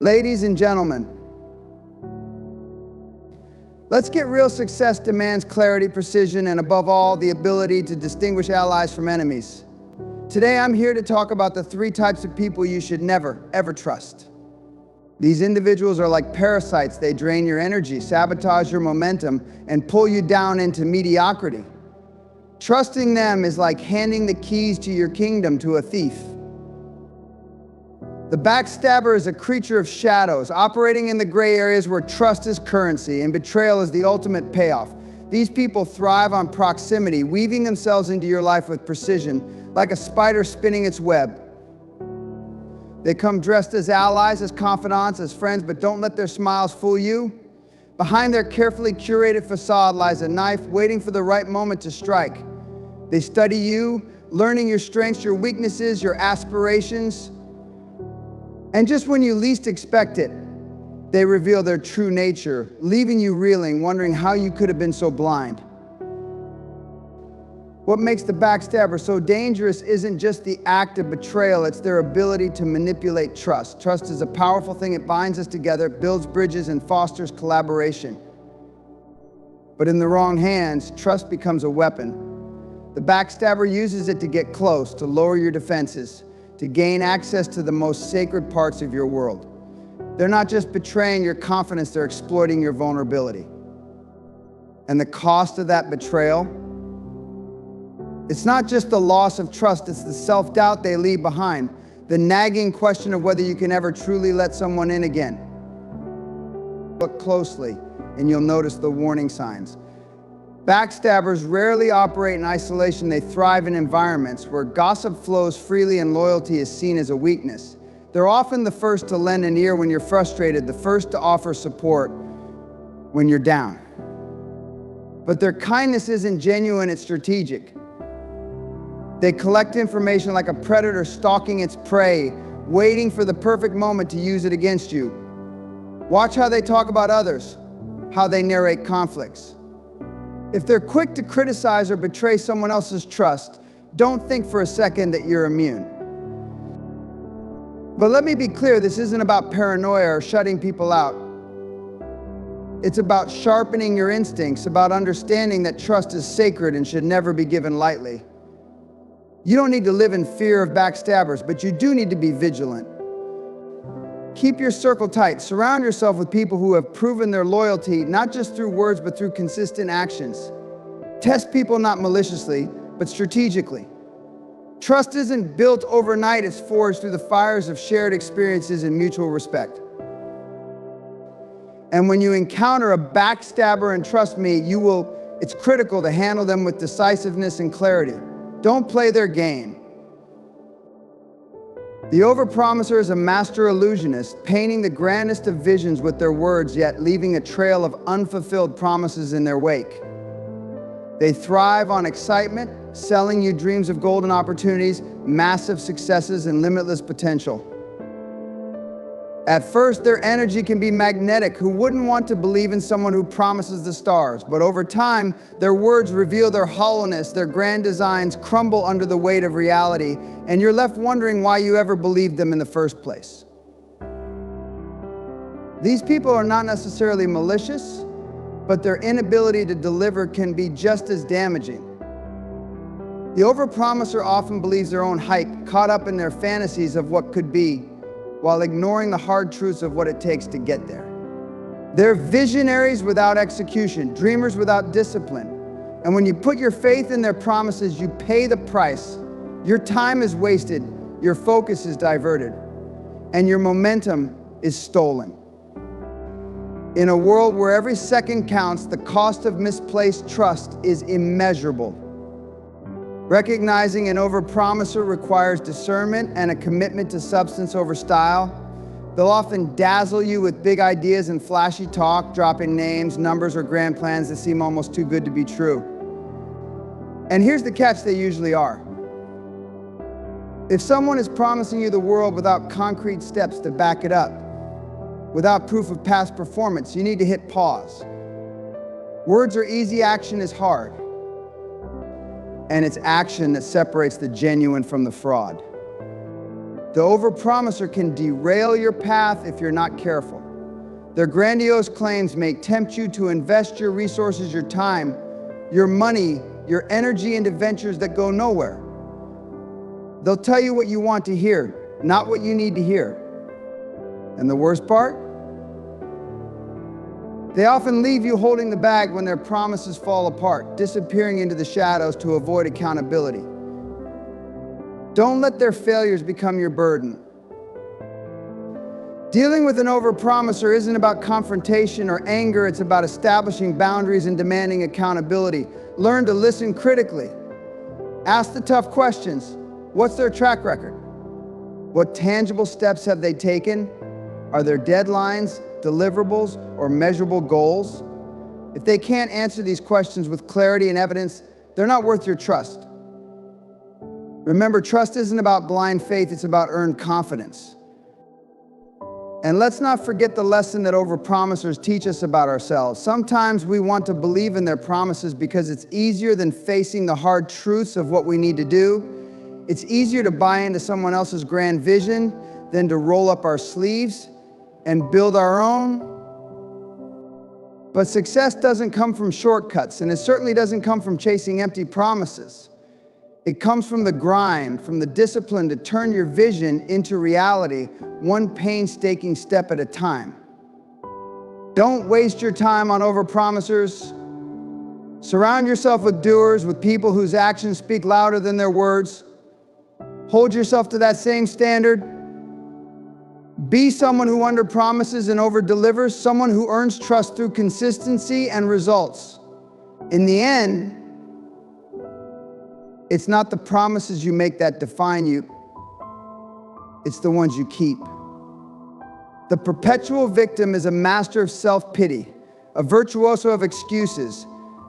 Ladies and gentlemen, let's get real. Success demands clarity, precision, and above all, the ability to distinguish allies from enemies. Today, I'm here to talk about the 3 types of people you should never, ever trust. These individuals are like parasites. They drain your energy, sabotage your momentum, and pull you down into mediocrity. Trusting them is like handing the keys to your kingdom to a thief. The backstabber is a creature of shadows, operating in the gray areas where trust is currency and betrayal is the ultimate payoff. These people thrive on proximity, weaving themselves into your life with precision, like a spider spinning its web. They come dressed as allies, as confidants, as friends, but don't let their smiles fool you. Behind their carefully curated facade lies a knife waiting for the right moment to strike. They study you, learning your strengths, your weaknesses, your aspirations. And just when you least expect it, they reveal their true nature, leaving you reeling, wondering how you could have been so blind. What makes the backstabber so dangerous isn't just the act of betrayal, it's their ability to manipulate trust. Trust is a powerful thing. It binds us together, builds bridges, and fosters collaboration. But in the wrong hands, trust becomes a weapon. The backstabber uses it to get close, to lower your defenses, to gain access to the most sacred parts of your world. They're not just betraying your confidence, they're exploiting your vulnerability. And the cost of that betrayal, it's not just the loss of trust, it's the self-doubt they leave behind, the nagging question of whether you can ever truly let someone in again. Look closely and you'll notice the warning signs. Backstabbers rarely operate in isolation. They thrive in environments where gossip flows freely and loyalty is seen as a weakness. They're often the first to lend an ear when you're frustrated, the first to offer support when you're down. But their kindness isn't genuine, it's strategic. They collect information like a predator stalking its prey, waiting for the perfect moment to use it against you. Watch how they talk about others, how they narrate conflicts. If they're quick to criticize or betray someone else's trust, don't think for a second that you're immune. But let me be clear, this isn't about paranoia or shutting people out. It's about sharpening your instincts, about understanding that trust is sacred and should never be given lightly. You don't need to live in fear of backstabbers, but you do need to be vigilant. Keep your circle tight. Surround yourself with people who have proven their loyalty, not just through words, but through consistent actions. Test people not maliciously, but strategically. Trust isn't built overnight, it's forged through the fires of shared experiences and mutual respect. And when you encounter a backstabber, and trust me, it's critical to handle them with decisiveness and clarity. Don't play their game. The Overpromiser is a master illusionist, painting the grandest of visions with their words, yet leaving a trail of unfulfilled promises in their wake. They thrive on excitement, selling you dreams of golden opportunities, massive successes, and limitless potential. At first, their energy can be magnetic. Who wouldn't want to believe in someone who promises the stars? But over time, their words reveal their hollowness, their grand designs crumble under the weight of reality, and you're left wondering why you ever believed them in the first place. These people are not necessarily malicious, but their inability to deliver can be just as damaging. The Overpromiser often believes their own hype, caught up in their fantasies of what could be, while ignoring the hard truths of what it takes to get there. They're visionaries without execution, dreamers without discipline. And when you put your faith in their promises, you pay the price. Your time is wasted, your focus is diverted, and your momentum is stolen. In a world where every second counts, the cost of misplaced trust is immeasurable. Recognizing an overpromiser requires discernment and a commitment to substance over style. They'll often dazzle you with big ideas and flashy talk, dropping names, numbers, or grand plans that seem almost too good to be true. And here's the catch: they usually are. If someone is promising you the world without concrete steps to back it up, without proof of past performance, you need to hit pause. Words are easy, action is hard. And it's action that separates the genuine from the fraud. The overpromiser can derail your path if you're not careful. Their grandiose claims may tempt you to invest your resources, your time, your money, your energy into ventures that go nowhere. They'll tell you what you want to hear, not what you need to hear. And the worst part? They often leave you holding the bag when their promises fall apart, disappearing into the shadows to avoid accountability. Don't let their failures become your burden. Dealing with an overpromiser isn't about confrontation or anger, it's about establishing boundaries and demanding accountability. Learn to listen critically. Ask the tough questions. What's their track record? What tangible steps have they taken? Are there deadlines, deliverables, or measurable goals? If they can't answer these questions with clarity and evidence, they're not worth your trust. Remember, trust isn't about blind faith, it's about earned confidence. And let's not forget the lesson that overpromisers teach us about ourselves. Sometimes we want to believe in their promises because it's easier than facing the hard truths of what we need to do. It's easier to buy into someone else's grand vision than to roll up our sleeves and build our own. But success doesn't come from shortcuts, and it certainly doesn't come from chasing empty promises. It comes from the grind, from the discipline to turn your vision into reality, one painstaking step at a time. Don't waste your time on overpromisers. Surround yourself with doers, with people whose actions speak louder than their words. Hold yourself to that same standard. Be someone who underpromises and overdelivers, someone who earns trust through consistency and results. In the end, it's not the promises you make that define you, it's the ones you keep. The perpetual victim is a master of self-pity, a virtuoso of excuses,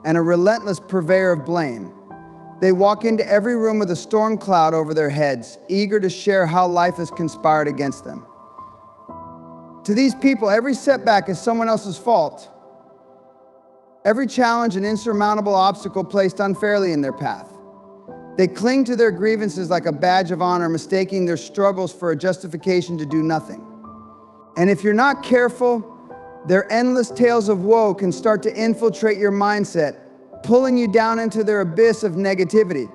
and a relentless purveyor of blame. They walk into every room with a storm cloud over their heads, eager to share how life has conspired against them. To these people, every setback is someone else's fault. Every challenge an insurmountable obstacle placed unfairly in their path. They cling to their grievances like a badge of honor, mistaking their struggles for a justification to do nothing. And if you're not careful, their endless tales of woe can start to infiltrate your mindset, pulling you down into their abyss of negativity.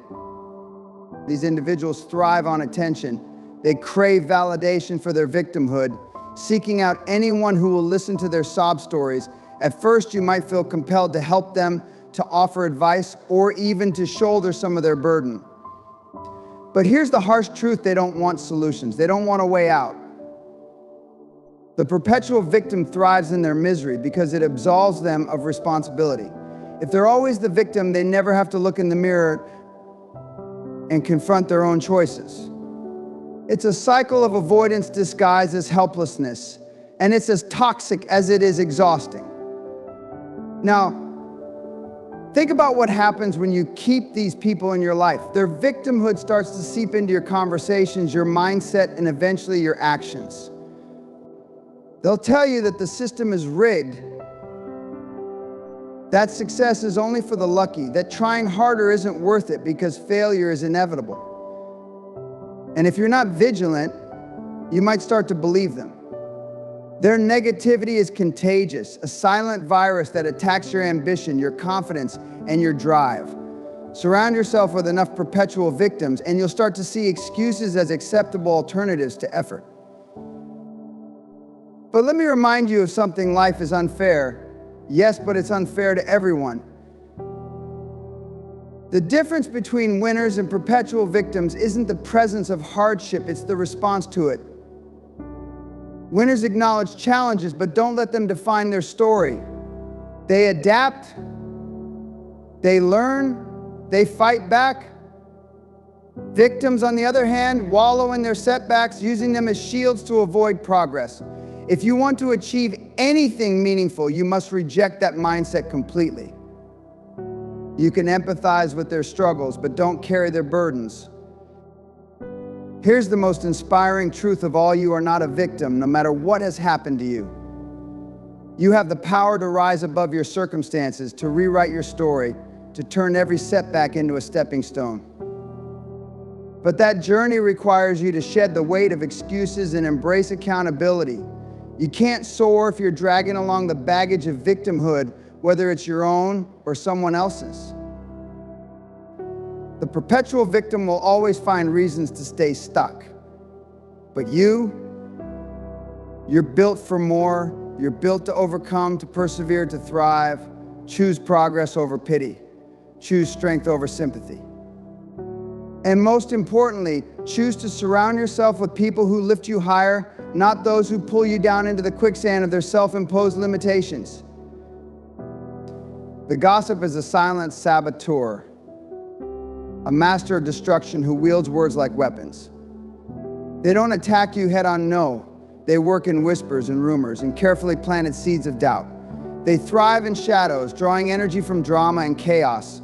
These individuals thrive on attention. They crave validation for their victimhood, seeking out anyone who will listen to their sob stories. At first, you might feel compelled to help them, to offer advice, or even to shoulder some of their burden. But here's the harsh truth: they don't want solutions. They don't want a way out. The perpetual victim thrives in their misery because it absolves them of responsibility. If they're always the victim, they never have to look in the mirror and confront their own choices. It's a cycle of avoidance disguised as helplessness, and it's as toxic as it is exhausting. Now, think about what happens when you keep these people in your life. Their victimhood starts to seep into your conversations, your mindset, and eventually your actions. They'll tell you that the system is rigged, that success is only for the lucky, that trying harder isn't worth it because failure is inevitable. And if you're not vigilant, you might start to believe them. Their negativity is contagious, a silent virus that attacks your ambition, your confidence, and your drive. Surround yourself with enough perpetual victims, and you'll start to see excuses as acceptable alternatives to effort. But let me remind you of something: life is unfair. Yes, but it's unfair to everyone. The difference between winners and perpetual victims isn't the presence of hardship, it's the response to it. Winners acknowledge challenges, but don't let them define their story. They adapt, they learn, they fight back. Victims, on the other hand, wallow in their setbacks, using them as shields to avoid progress. If you want to achieve anything meaningful, you must reject that mindset completely. You can empathize with their struggles, but don't carry their burdens. Here's the most inspiring truth of all: you are not a victim, no matter what has happened to you. You have the power to rise above your circumstances, to rewrite your story, to turn every setback into a stepping stone. But that journey requires you to shed the weight of excuses and embrace accountability. You can't soar if you're dragging along the baggage of victimhood, whether it's your own or someone else's. The perpetual victim will always find reasons to stay stuck. But you're built for more. You're built to overcome, to persevere, to thrive. Choose progress over pity. Choose strength over sympathy. And most importantly, choose to surround yourself with people who lift you higher, not those who pull you down into the quicksand of their self-imposed limitations. The gossip is a silent saboteur, a master of destruction who wields words like weapons. They don't attack you head-on, no. They work in whispers and rumors and carefully planted seeds of doubt. They thrive in shadows, drawing energy from drama and chaos.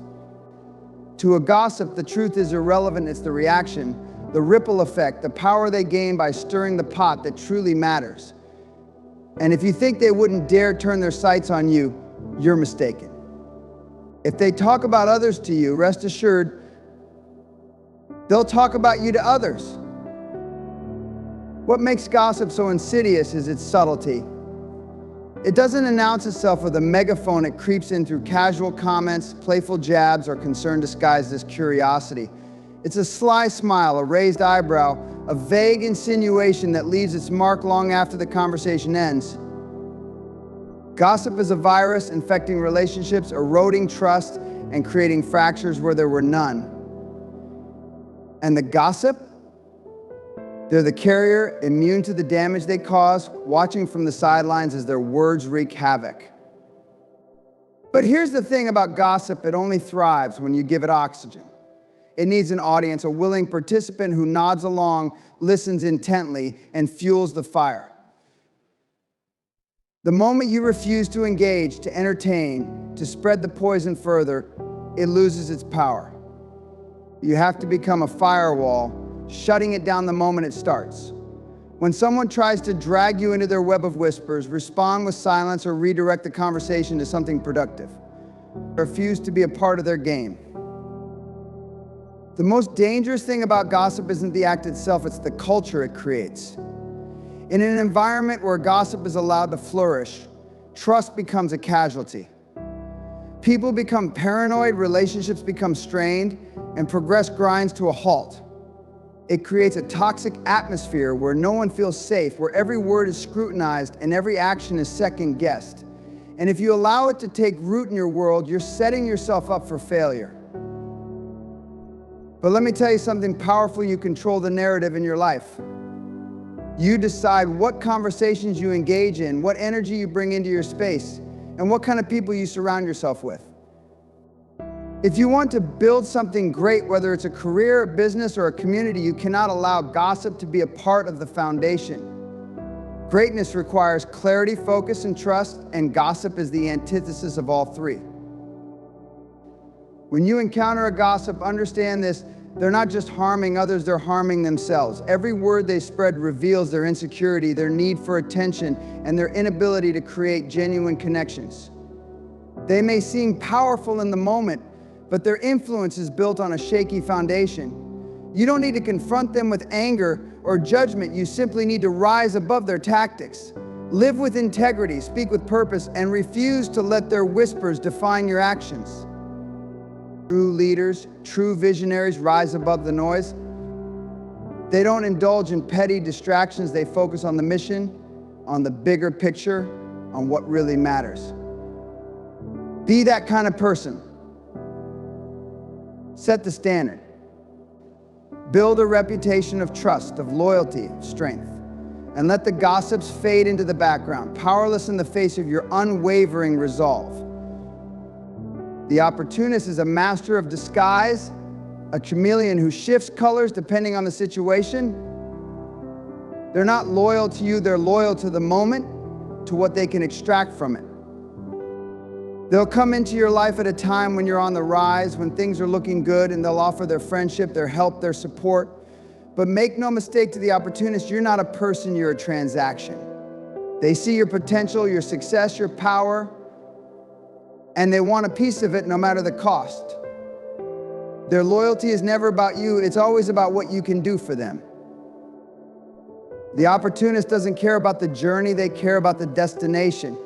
To a gossip, the truth is irrelevant, it's the reaction, the ripple effect, the power they gain by stirring the pot that truly matters. And if you think they wouldn't dare turn their sights on you, you're mistaken. If they talk about others to you, rest assured, they'll talk about you to others. What makes gossip so insidious is its subtlety. It doesn't announce itself with a megaphone. It creeps in through casual comments, playful jabs, or concern disguised as curiosity. It's a sly smile, a raised eyebrow, a vague insinuation that leaves its mark long after the conversation ends. Gossip is a virus infecting relationships, eroding trust, and creating fractures where there were none. And the gossip? They're the carrier, immune to the damage they cause, watching from the sidelines as their words wreak havoc. But here's the thing about gossip: it only thrives when you give it oxygen. It needs an audience, a willing participant who nods along, listens intently, and fuels the fire. The moment you refuse to engage, to entertain, to spread the poison further, it loses its power. You have to become a firewall, shutting it down the moment it starts. When someone tries to drag you into their web of whispers, respond with silence or redirect the conversation to something productive. Refuse to be a part of their game. The most dangerous thing about gossip isn't the act itself, it's the culture it creates. In an environment where gossip is allowed to flourish, trust becomes a casualty. People become paranoid, relationships become strained, and progress grinds to a halt. It creates a toxic atmosphere where no one feels safe, where every word is scrutinized and every action is second-guessed. And if you allow it to take root in your world, you're setting yourself up for failure. But let me tell you something powerful: you control the narrative in your life. You decide what conversations you engage in, what energy you bring into your space, and what kind of people you surround yourself with. If you want to build something great, whether it's a career, a business, or a community, you cannot allow gossip to be a part of the foundation. Greatness requires clarity, focus, and trust, and gossip is the antithesis of all three. When you encounter a gossip, understand this: they're not just harming others, they're harming themselves. Every word they spread reveals their insecurity, their need for attention, and their inability to create genuine connections. They may seem powerful in the moment, but their influence is built on a shaky foundation. You don't need to confront them with anger or judgment. You simply need to rise above their tactics. Live with integrity, speak with purpose, and refuse to let their whispers define your actions. True leaders, true visionaries rise above the noise. They don't indulge in petty distractions. They focus on the mission, on the bigger picture, on what really matters. Be that kind of person. Set the standard. Build a reputation of trust, of loyalty, of strength. And let the gossips fade into the background, powerless in the face of your unwavering resolve. The opportunist is a master of disguise, a chameleon who shifts colors depending on the situation. They're not loyal to you, they're loyal to the moment, to what they can extract from it. They'll come into your life at a time when you're on the rise, when things are looking good, and they'll offer their friendship, their help, their support. But make no mistake, to the opportunist, you're not a person, you're a transaction. They see your potential, your success, your power, and they want a piece of it no matter the cost. Their loyalty is never about you, it's always about what you can do for them. The opportunist doesn't care about the journey, they care about the destination.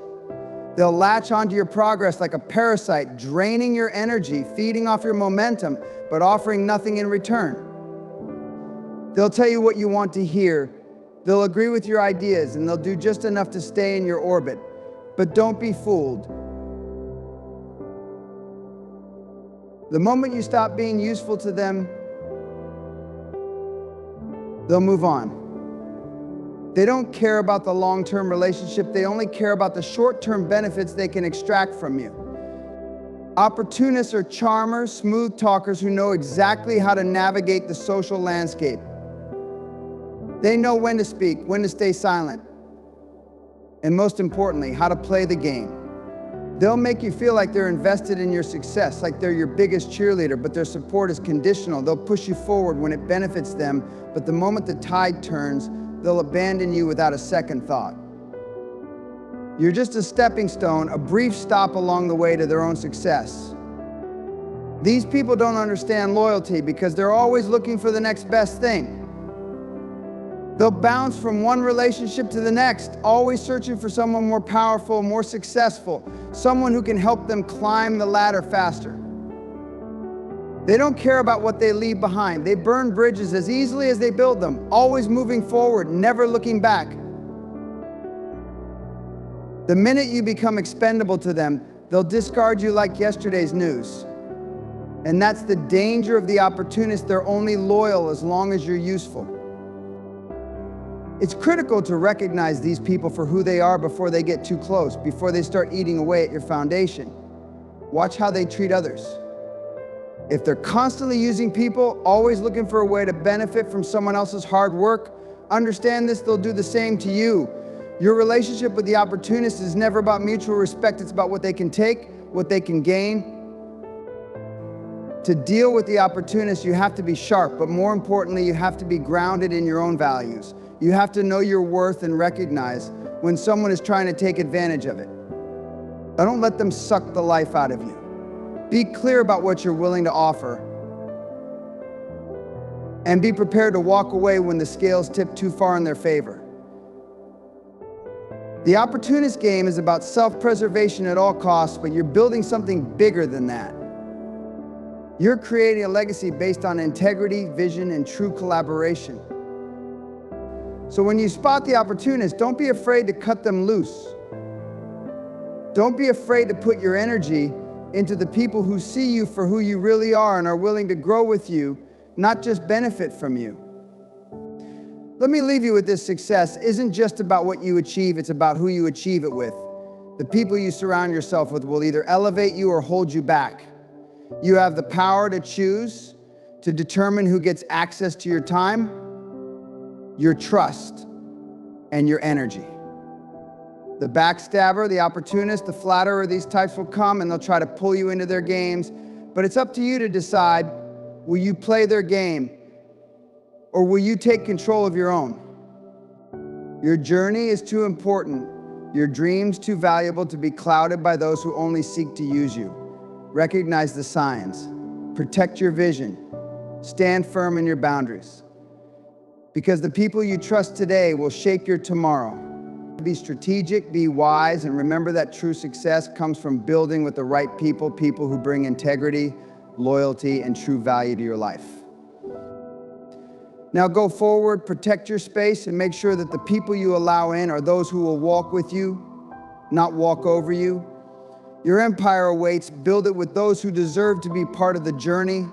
They'll latch onto your progress like a parasite, draining your energy, feeding off your momentum, but offering nothing in return. They'll tell you what you want to hear. They'll agree with your ideas, and they'll do just enough to stay in your orbit. But don't be fooled. The moment you stop being useful to them, they'll move on. They don't care about the long-term relationship, they only care about the short-term benefits they can extract from you. Opportunists are charmers, smooth talkers who know exactly how to navigate the social landscape. They know when to speak, when to stay silent, and most importantly, how to play the game. They'll make you feel like they're invested in your success, like they're your biggest cheerleader, but their support is conditional. They'll push you forward when it benefits them, but the moment the tide turns, they'll abandon you without a second thought. You're just a stepping stone, a brief stop along the way to their own success. These people don't understand loyalty because they're always looking for the next best thing. They'll bounce from one relationship to the next, always searching for someone more powerful, more successful, someone who can help them climb the ladder faster. They don't care about what they leave behind. They burn bridges as easily as they build them, always moving forward, never looking back. The minute you become expendable to them, they'll discard you like yesterday's news. And that's the danger of the opportunist. They're only loyal as long as you're useful. It's critical to recognize these people for who they are before they get too close, before they start eating away at your foundation. Watch how they treat others. If they're constantly using people, always looking for a way to benefit from someone else's hard work, understand this, they'll do the same to you. Your relationship with the opportunist is never about mutual respect, it's about what they can take, what they can gain. To deal with the opportunist, you have to be sharp, but more importantly, you have to be grounded in your own values. You have to know your worth and recognize when someone is trying to take advantage of it. Don't let them suck the life out of you. Be clear about what you're willing to offer. And be prepared to walk away when the scales tip too far in their favor. The opportunist game is about self-preservation at all costs, but you're building something bigger than that. You're creating a legacy based on integrity, vision, and true collaboration. So when you spot the opportunist, don't be afraid to cut them loose. Don't be afraid to put your energy into the people who see you for who you really are and are willing to grow with you, not just benefit from you. Let me leave you with this: success isn't just about what you achieve, it's about who you achieve it with. The people you surround yourself with will either elevate you or hold you back. You have the power to choose, to determine who gets access to your time, your trust, and your energy. The backstabber, the opportunist, the flatterer, these types will come and they'll try to pull you into their games, but it's up to you to decide, will you play their game or will you take control of your own? Your journey is too important, your dreams too valuable to be clouded by those who only seek to use you. Recognize the signs, protect your vision, stand firm in your boundaries. Because the people you trust today will shape your tomorrow. Be strategic, be wise, and remember that true success comes from building with the right people, people who bring integrity, loyalty, and true value to your life. Now go forward, protect your space, and make sure that the people you allow in are those who will walk with you, not walk over you. Your empire awaits. Build it with those who deserve to be part of the journey,